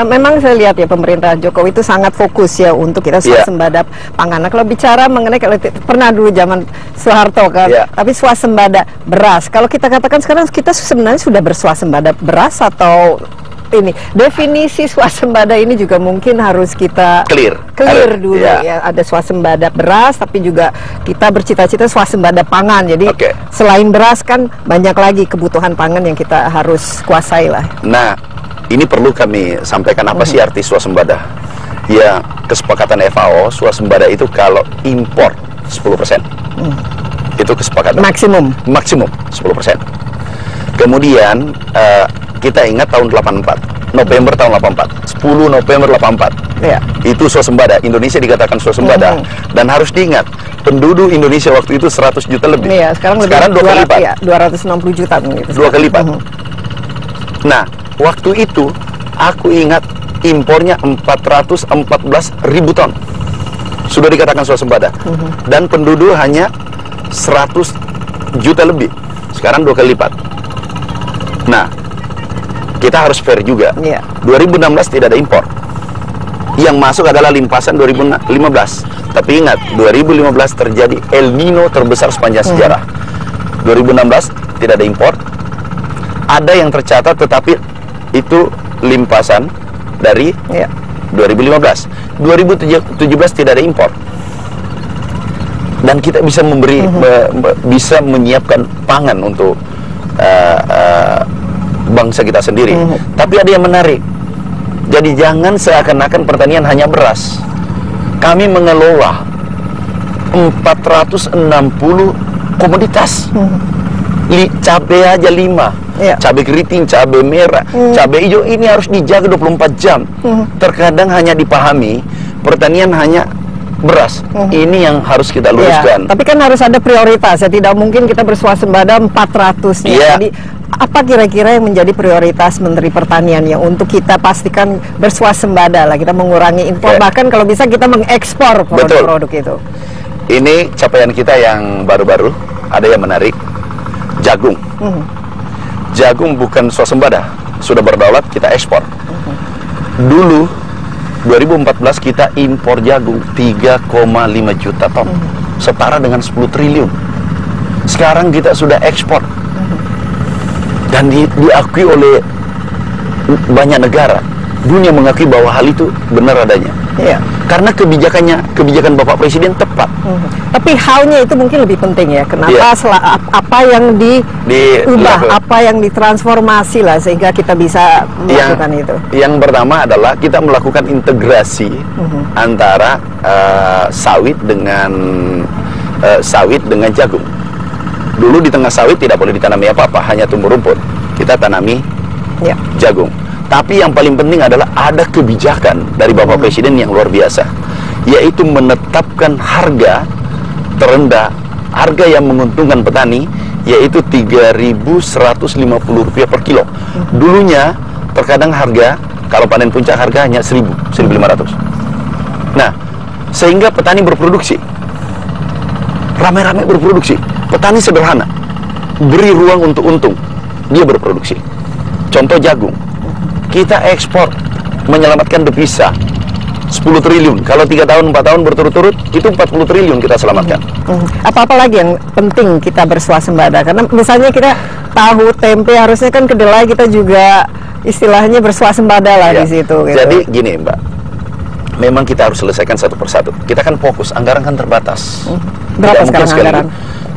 Memang saya lihat ya pemerintah Jokowi itu sangat fokus ya untuk kita swasembada pangan. Nah, kalau bicara mengenai pernah dulu zaman Soeharto kan, tapi swasembada beras. Kalau kita katakan sekarang kita sebenarnya sudah berswasembada beras atau ini definisi swasembada ini juga mungkin harus kita clear dulu ya. Ada swasembada beras, tapi juga kita bercita-cita swasembada pangan. Jadi selain beras kan banyak lagi kebutuhan pangan yang kita harus kuasai lah. Nah, ini perlu kami sampaikan apa sih arti swasembada? Ya, kesepakatan FAO swasembada itu kalau impor 10%. Itu kesepakatan maksimum 10%. Kemudian kita ingat tahun 84, November tahun 84, 10 November 84. Itu swasembada, Indonesia dikatakan swasembada. Dan harus diingat, penduduk Indonesia waktu itu 100 juta lebih. Sekarang 2 kali lipat. 260 juta gitu. 2 kali lipat. Nah, waktu itu aku ingat impornya 414 ribu ton. Sudah dikatakan swasembada. Dan penduduk hanya 100 juta lebih. Sekarang 2 kali lipat. Nah, kita harus fair juga. 2016 tidak ada impor. Yang masuk adalah limpasan 2015. Tapi ingat, 2015 terjadi El Nino terbesar sepanjang sejarah. 2016 tidak ada impor. Ada yang tercatat tetapi itu limpasan dari 2015. 2017 tidak ada impor. Dan kita bisa memberi bisa menyiapkan pangan untuk bangsa kita sendiri. Tapi ada yang menarik. Jadi jangan seakan-akan pertanian hanya beras. Kami mengelola 460 komoditas. Cabai aja 5. Cabai keriting, cabai merah, cabai hijau, ini harus dijaga 24 jam. Terkadang hanya dipahami pertanian hanya beras. Ini yang harus kita luruskan. Tapi kan harus ada prioritas ya. Tidak mungkin kita berswasembada 400-nya. Jadi apa kira-kira yang menjadi prioritas Menteri Pertanian ya untuk kita pastikan berswasembada lah, kita mengurangi impor, bahkan kalau bisa kita mengekspor produk-produk itu. Ini capaian kita yang baru-baru, ada yang menarik. Jagung. Jagung bukan swasembada, sudah berdaulat, kita ekspor. Dulu 2014 kita impor jagung 3,5 juta ton, setara dengan 10 triliun. Sekarang kita sudah ekspor. Dan diakui oleh banyak negara. Dunia mengakui bahwa hal itu benar adanya. Karena kebijakan Bapak Presiden tepat. Tapi how-nya itu mungkin lebih penting ya. Kenapa apa yang diubah, apa yang ditransformasi lah sehingga kita bisa melakukan itu. Yang pertama adalah kita melakukan integrasi antara sawit dengan jagung. Dulu di tengah sawit tidak boleh ditanami apa-apa, hanya tumbuh rumput. Kita tanami jagung. Tapi yang paling penting adalah ada kebijakan dari Bapak Presiden yang luar biasa, yaitu menetapkan harga terendah, harga yang menguntungkan petani, yaitu Rp3.150 per kilo. Dulunya terkadang harga, kalau panen puncak harga hanya 1.500. Nah, sehingga petani berproduksi, ramai-ramai berproduksi. Petani sederhana, beri ruang untuk untung, dia berproduksi. Contoh jagung, kita ekspor, menyelamatkan devisa 10 triliun. Kalau 3 tahun, 4 tahun berturut-turut, itu 40 triliun kita selamatkan. Apa-apa lagi yang penting kita berswasembada? Karena misalnya kita tahu tempe, harusnya kan kedelai kita juga istilahnya berswasembada lah di situ. Gitu. Jadi gini Mbak, memang kita harus selesaikan satu persatu. Kita kan fokus, anggaran kan terbatas. Berapa sekarang anggaran?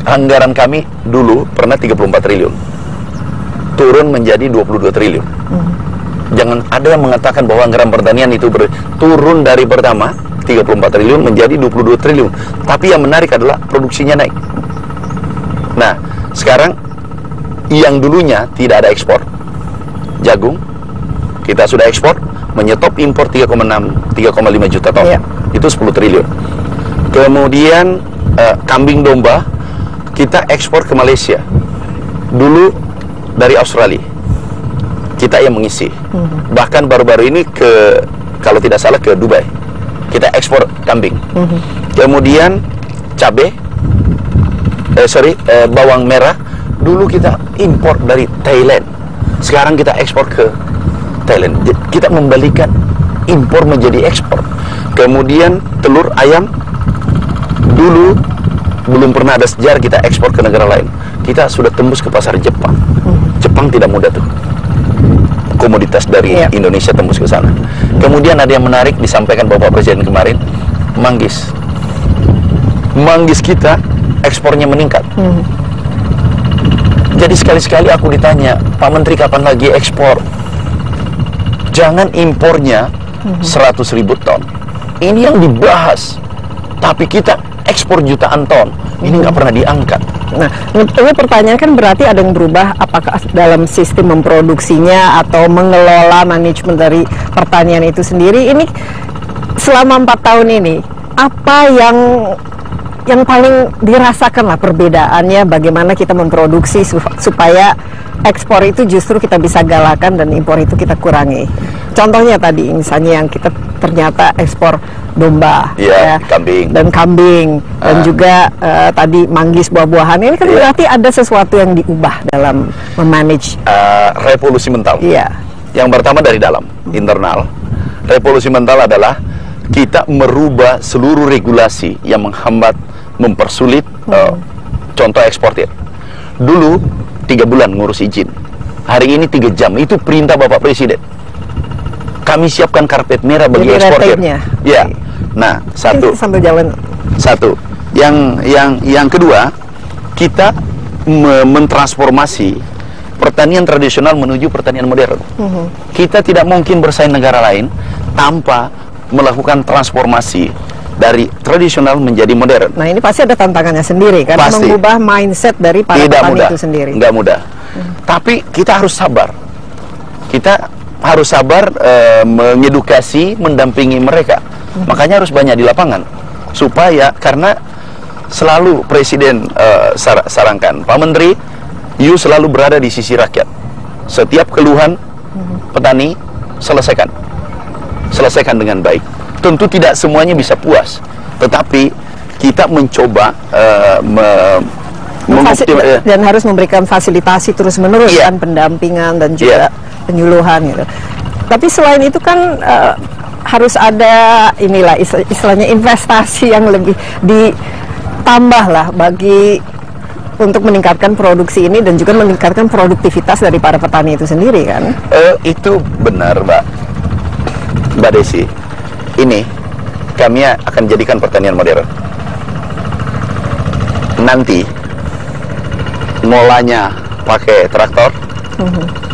Anggaran kami dulu pernah 34 triliun, turun menjadi 22 triliun. Jangan ada yang mengatakan bahwa anggaran pertanian itu turun dari pertama 34 triliun menjadi 22 triliun. Tapi yang menarik adalah produksinya naik. Nah, sekarang yang dulunya tidak ada ekspor jagung, kita sudah ekspor, menyetop impor 3,5 juta ton. Itu 10 triliun. Kemudian kambing domba kita ekspor ke Malaysia. Dulu dari Australia kita yang mengisi. Bahkan baru-baru ini kalau tidak salah ke Dubai. Kita ekspor kambing. Kemudian cabai, bawang merah. Dulu kita impor dari Thailand. Sekarang kita ekspor ke Thailand. Kita membalikan impor menjadi ekspor. Kemudian telur ayam dulu belum pernah ada sejarah kita ekspor ke negara lain. Kita sudah tembus ke pasar Jepang. Jepang tidak mudah tuh. Komoditas dari Indonesia tembus ke sana. Kemudian ada yang menarik disampaikan Bapak Presiden kemarin, manggis. Manggis kita ekspornya meningkat. Jadi sekali-sekali aku ditanya, Pak Menteri kapan lagi ekspor? Jangan impornya 100.000 ton. Ini yang dibahas. Tapi kita ekspor jutaan ton. Ini nggak pernah diangkat. Nah, ini pertanyaan kan berarti ada yang berubah, apakah dalam sistem memproduksinya atau mengelola manajemen dari pertanian itu sendiri. Ini selama 4 tahun ini, apa yang paling dirasakan lah perbedaannya, bagaimana kita memproduksi supaya ekspor itu justru kita bisa galakan dan impor itu kita kurangi. Contohnya tadi misalnya yang kita ternyata ekspor domba, kambing dan juga tadi manggis, buah-buahan. Ini kan berarti ada sesuatu yang diubah dalam memanage. Revolusi mental. Yang pertama dari dalam, internal. Revolusi mental adalah kita merubah seluruh regulasi yang menghambat, mempersulit contoh eksportir. Dulu 3 bulan ngurus izin, hari ini 3 jam. Itu perintah Bapak Presiden. Kami siapkan karpet merah bagi eksportir. Ya. Nah, satu. Sambil jalan. Satu. Yang kedua, kita mentransformasi pertanian tradisional menuju pertanian modern. Kita tidak mungkin bersaing negara lain tanpa melakukan transformasi dari tradisional menjadi modern. Nah, ini pasti ada tantangannya sendiri kan, mengubah mindset dari para petani itu sendiri. Nggak mudah. Tapi kita harus sabar. Kita harus sabar mengedukasi, mendampingi mereka. Makanya harus banyak di lapangan. Supaya, karena selalu Presiden sarankan, Pak Menteri, you selalu berada di sisi rakyat. Setiap keluhan petani, selesaikan dengan baik. Tentu tidak semuanya bisa puas, tetapi kita mencoba dan harus memberikan fasilitasi terus-menerus kan, pendampingan dan juga penyuluhan gitu. Tapi selain itu kan harus ada inilah istilahnya investasi yang lebih ditambah lah untuk meningkatkan produksi ini dan juga meningkatkan produktivitas dari para petani itu sendiri kan. Itu benar, Mbak Desi. Ini kami akan jadikan pertanian modern. Nanti ngolahnya pakai traktor,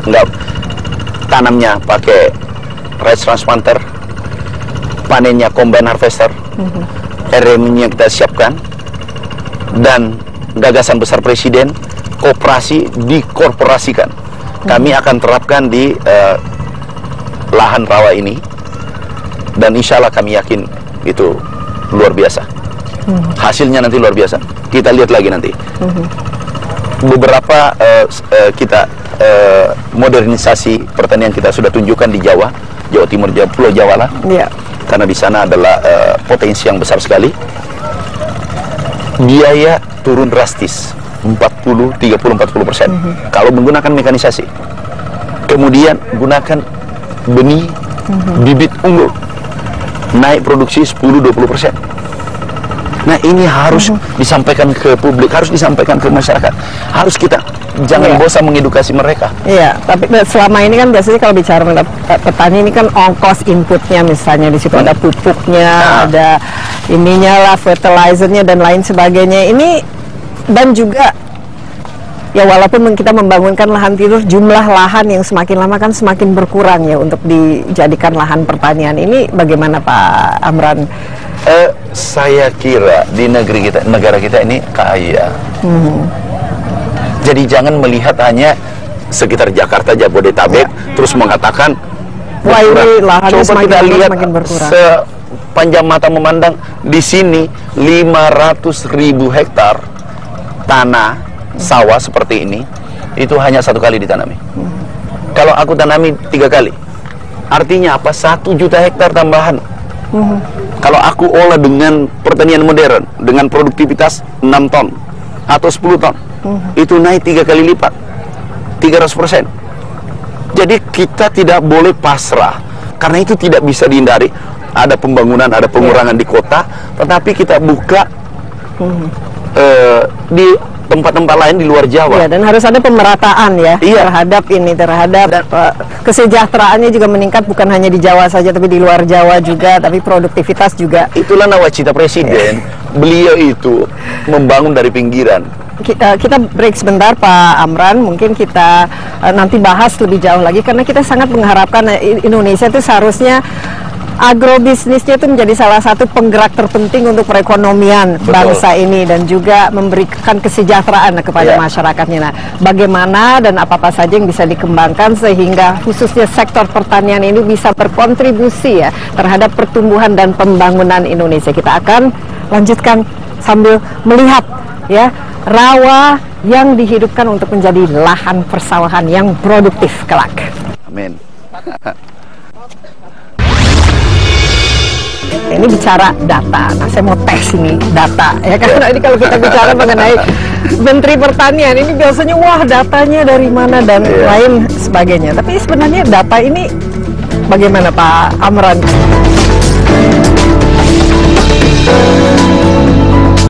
enggak, tanamnya pakai rice transplanter, panennya combine harvester, RM-nya kita siapkan, dan gagasan besar Presiden, koperasi dikorporasikan. Kami akan terapkan di lahan rawa ini. Dan insya Allah kami yakin itu luar biasa. Hasilnya nanti luar biasa. Kita lihat lagi nanti. Beberapa modernisasi pertanian kita sudah tunjukkan di Jawa Timur, Pulau Jawa lah. Karena di sana adalah potensi yang besar sekali. Biaya turun drastis, 30-40% kalau menggunakan mekanisasi. Kemudian gunakan benih bibit unggul, naik produksi 10-20%. Nah, ini harus disampaikan ke publik, harus disampaikan ke masyarakat. Harus kita jangan bosan mengedukasi mereka. Iya, tapi selama ini kan biasanya kalau bicara petani ini kan ongkos inputnya, misalnya di situ ada pupuknya, ada ininya lah, fertilizernya dan lain sebagainya. Ini dan juga ya walaupun kita membangunkan lahan tidur, jumlah lahan yang semakin lama kan semakin berkurang ya untuk dijadikan lahan pertanian. Ini bagaimana Pak Amran? Saya kira di negara kita ini kaya. Jadi jangan melihat hanya sekitar Jakarta, Jabodetabek, terus mengatakan wah ini lahannya coba kita lihat berkurang. Sepanjang mata memandang di sini 500.000 hektar tanah sawah seperti ini, itu hanya 1 kali ditanami. Kalau aku tanami 3 kali, artinya apa? 1 juta hektar tambahan. Kalau aku olah dengan pertanian modern, dengan produktivitas 6 ton atau 10 ton, itu naik 3 kali lipat, 300%. Jadi kita tidak boleh pasrah, karena itu tidak bisa dihindari. Ada pembangunan, ada pengurangan di kota, tetapi kita buka di tempat-tempat lain di luar Jawa. Ya, dan harus ada pemerataan ya terhadap kesejahteraannya juga meningkat, bukan hanya di Jawa saja, tapi di luar Jawa juga, tapi produktivitas juga. Itulah nawacita Presiden. Beliau itu membangun dari pinggiran. Kita break sebentar Pak Amran, mungkin kita nanti bahas lebih jauh lagi, karena kita sangat mengharapkan Indonesia itu seharusnya agrobisnisnya itu menjadi salah satu penggerak terpenting untuk perekonomian bangsa ini, dan juga memberikan kesejahteraan kepada masyarakatnya. Nah, bagaimana dan apa-apa saja yang bisa dikembangkan sehingga khususnya sektor pertanian ini bisa berkontribusi ya terhadap pertumbuhan dan pembangunan Indonesia. Kita akan lanjutkan sambil melihat ya rawa yang dihidupkan untuk menjadi lahan persawahan yang produktif kelak. Amin. Ini bicara data. Nah, saya mau tes ini data ya, karena ini kalau kita bicara mengenai Menteri Pertanian ini biasanya wah datanya dari mana dan lain sebagainya. Tapi sebenarnya data ini bagaimana Pak Amran?